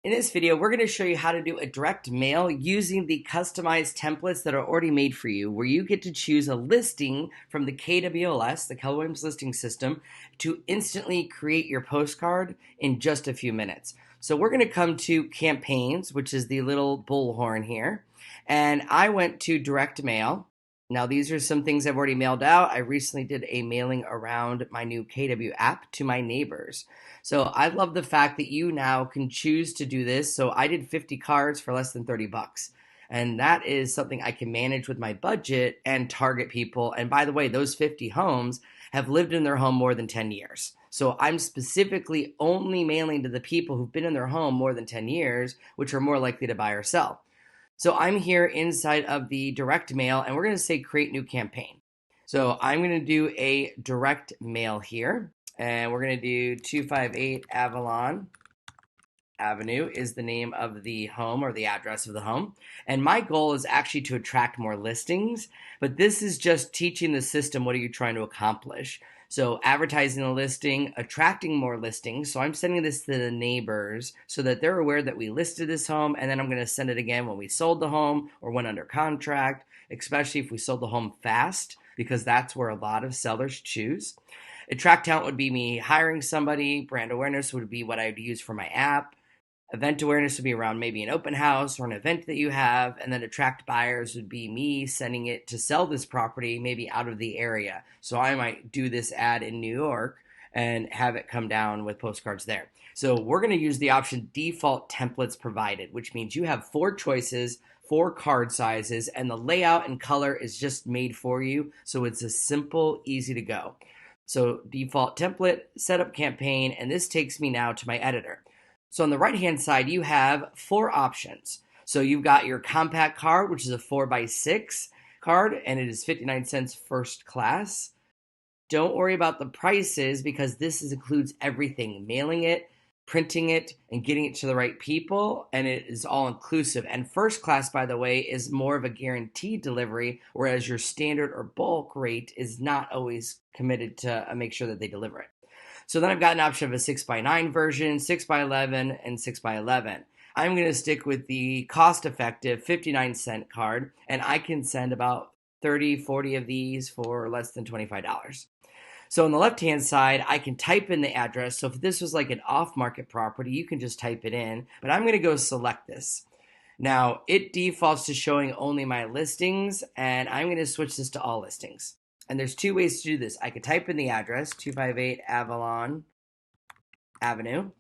In this video, we're going to show you how to do a direct mail using the customized templates that are already made for you, where you get to choose a listing from the KWLS, the Keller Williams listing system, to instantly create your postcard in just a few minutes. So we're going to come to campaigns, which is the little bullhorn here. And I went to direct mail. Now, these are some things I've already mailed out. I recently did a mailing around my new KW app to my neighbors. So I love the fact that you now can choose to do this. So I did 50 cards for less than 30 bucks. And that is something I can manage with my budget and target people. And by the way, those 50 homes have lived in their home more than 10 years. So I'm specifically only mailing to the people who've been in their home more than 10 years, which are more likely to buy or sell. So I'm here inside of the direct mail, and we're going to say create new campaign. So I'm going to do a direct mail here, and we're going to do 258 Avalon Avenue is the name of the home or the address of the home. And my goal is actually to attract more listings, but this is just teaching the system what are you trying to accomplish. So advertising a listing, attracting more listings. So I'm sending this to the neighbors so that they're aware that we listed this home, and then I'm going to send it again when we sold the home or went under contract, especially if we sold the home fast, because that's where a lot of sellers choose. Attract talent would be me hiring somebody. Brand awareness would be what I would use for my app. Event awareness would be around maybe an open house or an event that you have, and then attract buyers would be me sending it to sell this property maybe out of the area. So I might do this ad in New York and have it come down with postcards there. So we're going to use the option default templates provided, which means you have 4 choices, 4 card sizes, and the layout and color is just made for you. So it's a simple, easy to go. So default template, setup campaign, and this takes me now to my editor. So on the right-hand side, you have 4 options. So you've got your compact card, which is a 4x6 card, and it is 59 cents first class. Don't worry about the prices because this includes everything, mailing it, printing it, and getting it to the right people, and it is all inclusive. And first class, by the way, is more of a guaranteed delivery, whereas your standard or bulk rate is not always committed to make sure that they deliver it. So then I've got an option of a 6x9 version, 6x11, and 6x11. I'm going to stick with the cost-effective 59-cent card, and I can send about 30, 40 of these for less than $25. So on the left-hand side, I can type in the address. So if this was like an off-market property, you can just type it in, but I'm going to go select this. Now, it defaults to showing only my listings, and I'm going to switch this to all listings. And there's 2 ways to do this. I could type in the address, 258 Avalon Avenue,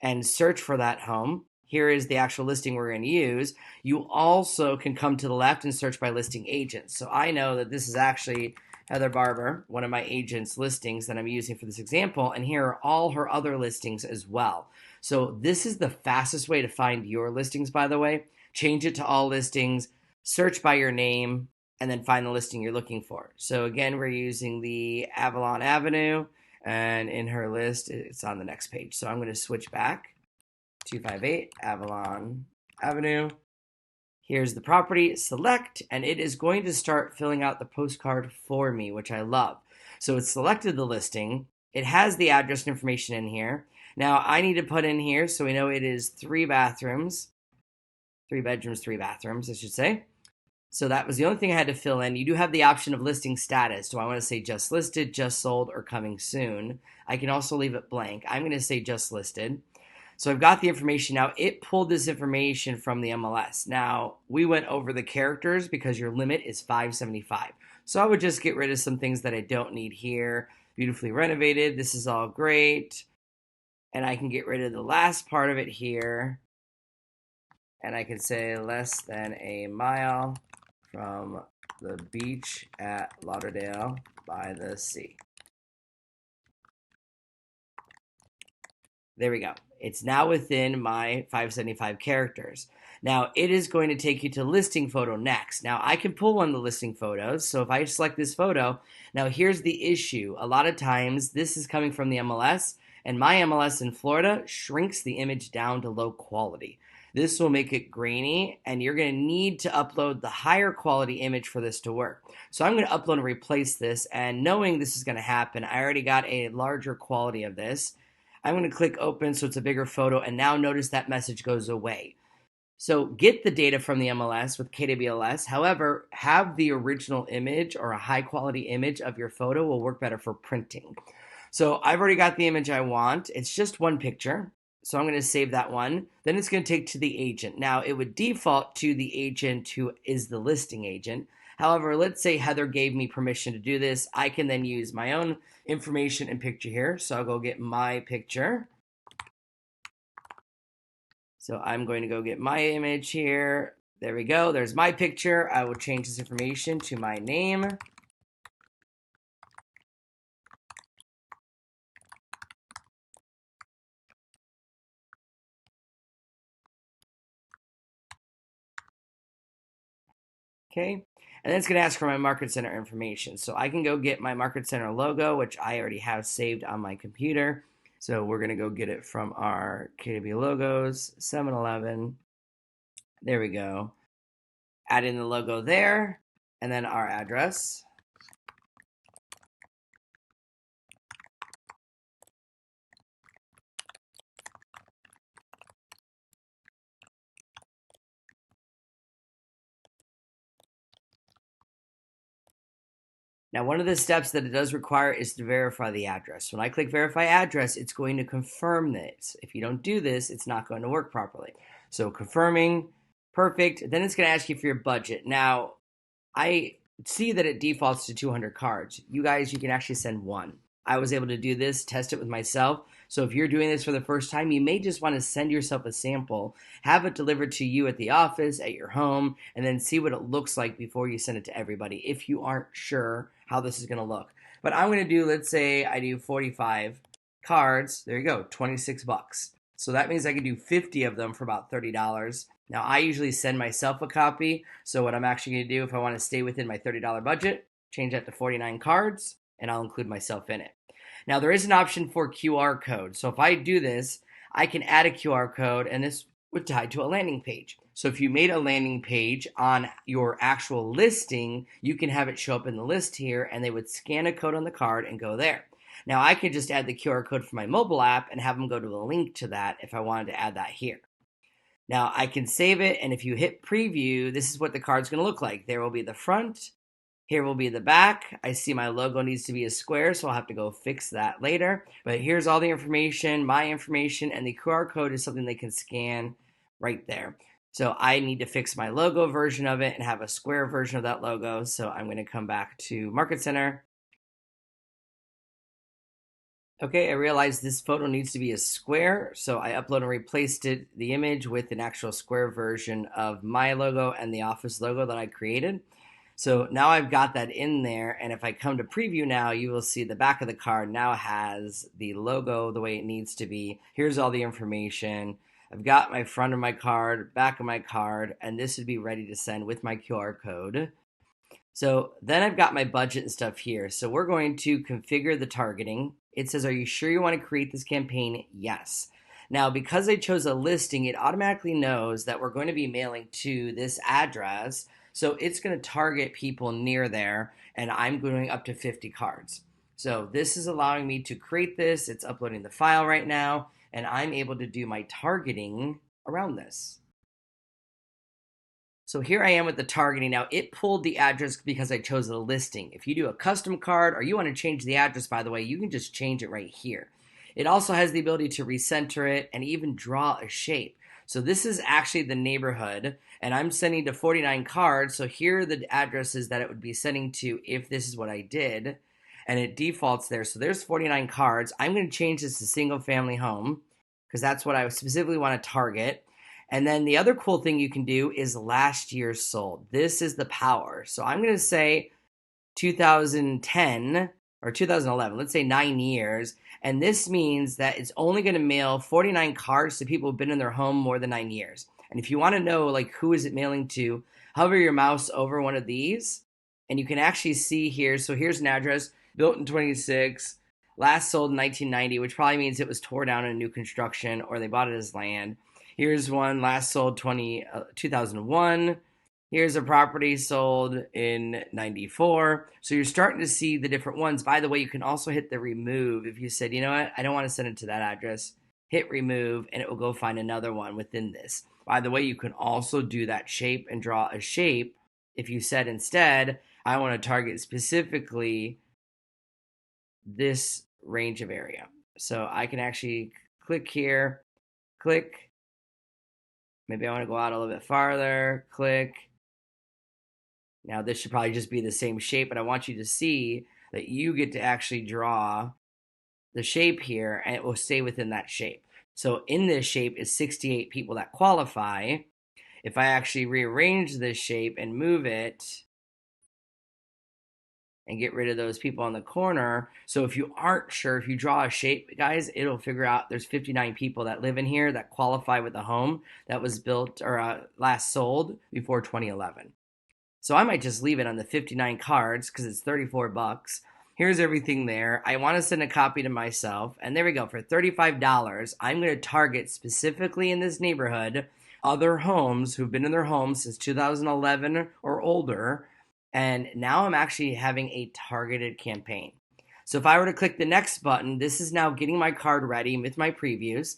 and search for that home. Here is the actual listing we're going to use. You also can come to the left and search by listing agents. So I know that this is actually Heather Barber, one of my agents' listings that I'm using for this example, and here are all her other listings as well. So this is the fastest way to find your listings, by the way. Change it to all listings, search by your name, and then find the listing you're looking for. So again, we're using the Avalon Avenue, and in her list, it's on the next page. So I'm going to switch back, 258 Avalon Avenue. Here's the property, select, and it is going to start filling out the postcard for me, which I love. So it's selected the listing. It has the address information in here. Now I need to put in here, so we know it is 3 bathrooms, 3 bedrooms, 3 bathrooms, I should say. So that was the only thing I had to fill in. You do have the option of listing status. Do I want to say just listed, just sold, or coming soon? I can also leave it blank. I'm going to say just listed. So I've got the information now. It pulled this information from the MLS. Now, we went over the characters because your limit is 575. So I would just get rid of some things that I don't need here. Beautifully renovated. This is all great. And I can get rid of the last part of it here. And I can say less than a mile from the beach at Lauderdale by the sea. There we go. It's now within my 575 characters. Now, it is going to take you to listing photo next. Now, I can pull one of the listing photos. So if I select this photo, now here's the issue. A lot of times, this is coming from the MLS, and my MLS in Florida shrinks the image down to low quality. This will make it grainy, and you're going to need to upload the higher quality image for this to work. So I'm going to upload and replace this, and knowing this is going to happen, I already got a larger quality of this. I'm going to click open so it's a bigger photo, and now notice that message goes away. So get the data from the MLS with KWLS. However, have the original image or a high quality image of your photo will work better for printing. So I've already got the image I want. It's just one picture. So I'm going to save that one. Then it's going to take to the agent. Now it would default to the agent who is the listing agent. However, let's say Heather gave me permission to do this. I can then use my own information and picture here. So I'll go get my picture. So I'm going to go get my image here. There we go. There's my picture. I will change this information to my name. Okay. And then it's going to ask for my Market Center information. So I can go get my Market Center logo, which I already have saved on my computer. So we're going to go get it from our KW logos, 7-Eleven. There we go. Add in the logo there, and then our address. Now, one of the steps that it does require is to verify the address. When I click verify address, it's going to confirm this. If you don't do this, it's not going to work properly. So confirming, perfect. Then it's going to ask you for your budget. Now, I see that it defaults to 200 cards. You guys, you can actually send one. I was able to do this, test it with myself. So if you're doing this for the first time, you may just want to send yourself a sample, have it delivered to you at the office, at your home, and then see what it looks like before you send it to everybody if you aren't sure how this is going to look. But I'm going to do, let's say I do 45 cards. There you go, 26 bucks. So that means I can do 50 of them for about $30. Now, I usually send myself a copy. So what I'm actually going to do, if I want to stay within my $30 budget, change that to 49 cards, and I'll include myself in it. Now, there is an option for QR code. So if I do this, I can add a QR code, and this would tie to a landing page. So if you made a landing page on your actual listing, you can have it show up in the list here, and they would scan a code on the card and go there. Now, I could just add the QR code for my mobile app and have them go to a link to that if I wanted to add that here. Now, I can save it, and if you hit preview, this is what the card's going to look like. There will be the front. Here will be the back. I see my logo needs to be a square, so I'll have to go fix that later. But here's all the information, my information, and the QR code is something they can scan right there. So I need to fix my logo version of it and have a square version of that logo. So I'm going to come back to Market Center. Okay, I realized this photo needs to be a square, so I uploaded and replaced the image with an actual square version of my logo and the office logo that I created. So now I've got that in there, and if I come to preview now, you will see the back of the card now has the logo the way it needs to be. Here's all the information. I've got my front of my card, back of my card, and this would be ready to send with my QR code. So then I've got my budget and stuff here. So we're going to configure the targeting. It says, are you sure you want to create this campaign? Yes. Now, because I chose a listing, it automatically knows that we're going to be mailing to this address. So it's going to target people near there, and I'm going up to 50 cards. So this is allowing me to create this. It's uploading the file right now, and I'm able to do my targeting around this. So here I am with the targeting. Now, it pulled the address because I chose a listing. If you do a custom card or you want to change the address, by the way, you can just change it right here. It also has the ability to recenter it and even draw a shape. So this is actually the neighborhood, and I'm sending to 49 cards. So here are the addresses that it would be sending to if this is what I did, and it defaults there. So there's 49 cards. I'm going to change this to single family home because that's what I specifically want to target. And then the other cool thing you can do is last year sold. This is the power. So I'm going to say 2010 or 2011, let's say 9 years. And this means that it's only going to mail 49 cards to people who've been in their home more than 9 years. And if you want to know, like, who is it mailing to, hover your mouse over one of these, and you can actually see here. So here's an address, built in 26, last sold in 1990, which probably means it was tore down in new construction or they bought it as land. Here's one last sold 2001. Here's a property sold in 94. So you're starting to see the different ones. By the way, you can also hit the remove. If you said, you know what, I don't want to send it to that address, hit remove and it will go find another one within this. By the way, you can also do that shape and draw a shape. If you said instead, I want to target specifically this range of area. So I can actually click here, click. Maybe I want to go out a little bit farther, click. Now this should probably just be the same shape, but I want you to see that you get to actually draw the shape here and it will stay within that shape. So in this shape is 68 people that qualify. If I actually rearrange this shape and move it and get rid of those people on the corner. So if you aren't sure, if you draw a shape, guys, it'll figure out there's 59 people that live in here that qualify with a home that was built or last sold before 2011. So I might just leave it on the 59 cards because it's 34 bucks. Here's everything there. I want to send a copy to myself. And there we go. For $35, I'm going to target specifically in this neighborhood other homes who've been in their homes since 2011 or older. And now I'm actually having a targeted campaign. So if I were to click the next button, this is now getting my card ready with my previews.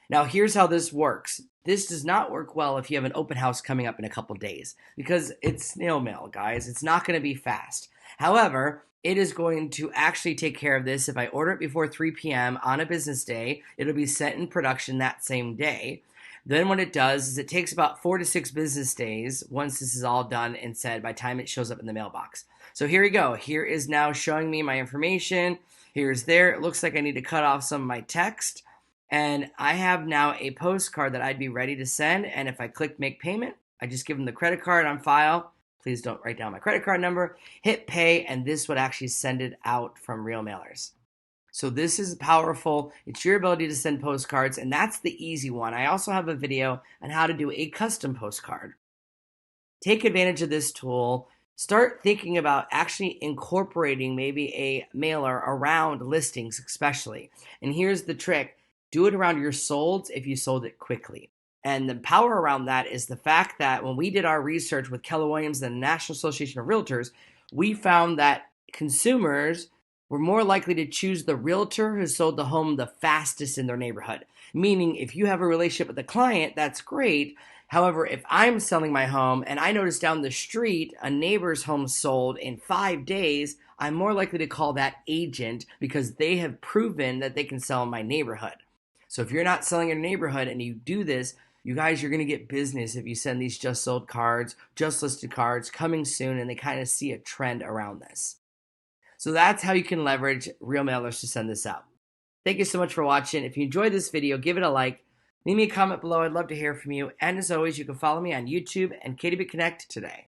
Now here's how this works. This does not work well if you have an open house coming up in a couple days because it's snail mail, guys. It's not going to be fast. However, it is going to actually take care of this. If I order it before 3 p.m. on a business day, it'll be sent in production that same day. Then what it does is it takes about 4 to 6 business days once this is all done and said by the time it shows up in the mailbox. So here we go. Here is now showing me my information. Here's there. It looks like I need to cut off some of my text. And I have now a postcard that I'd be ready to send. And if I click make payment, I just give them the credit card on file. Please don't write down my credit card number. Hit pay, and this would actually send it out from Real Mailers. So this is powerful. It's your ability to send postcards, and that's the easy one. I also have a video on how to do a custom postcard. Take advantage of this tool. Start thinking about actually incorporating maybe a mailer around listings especially. And here's the trick. Do it around your solds if you sold it quickly. And the power around that is the fact that when we did our research with Keller Williams and the National Association of Realtors, we found that consumers were more likely to choose the realtor who sold the home the fastest in their neighborhood. Meaning, if you have a relationship with a client, that's great. However, if I'm selling my home and I notice down the street a neighbor's home sold in 5 days, I'm more likely to call that agent because they have proven that they can sell in my neighborhood. So if you're not selling in your neighborhood and you do this, you guys, you're going to get business if you send these just sold cards, just listed cards coming soon, and they kind of see a trend around this. So that's how you can leverage Real Mailers to send this out. Thank you so much for watching. If you enjoyed this video, give it a like. Leave me a comment below. I'd love to hear from you. And as always, you can follow me on YouTube and KDB Connect today.